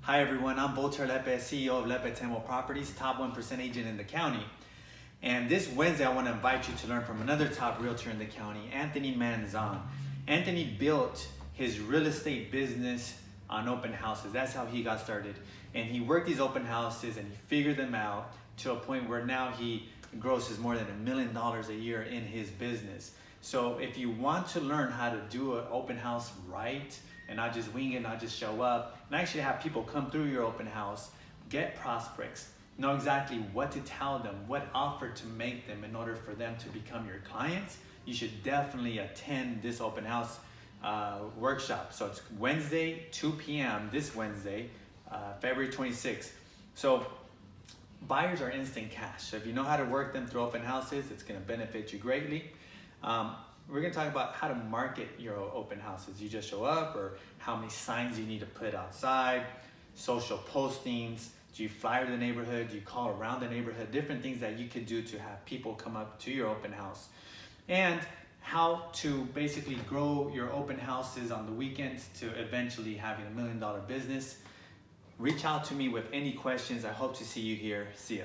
Hi everyone, I'm Voltaire Lepe, CEO of Lepe Temo Properties, top 1% agent in the county. And this Wednesday, I want to invite you to learn from another top realtor in the county, Anthony Manzan. Anthony built his real estate business on open houses. That's how he got started. And he worked these open houses and he figured them out to a point where now he grosses more than $1 million a year in his business. So if you want to learn how to do an open house right, and not just wing it, not just show up, and actually have people come through your open house, get prospects, know exactly what to tell them, what offer to make them in order for them to become your clients, you should definitely attend this open house workshop. So it's Wednesday, 2 p.m. this Wednesday, February 26th. So buyers are instant cash. So if you know how to work them through open houses, it's gonna benefit you greatly. We're gonna talk about how to market your open houses. You just show up, or how many signs you need to put outside, social postings, do you flyer the neighborhood, do you call around the neighborhood, different things that you could do to have people come up to your open house. And how to basically grow your open houses on the weekends to eventually having $1 million business. Reach out to me with any questions. I hope to see you here. See ya.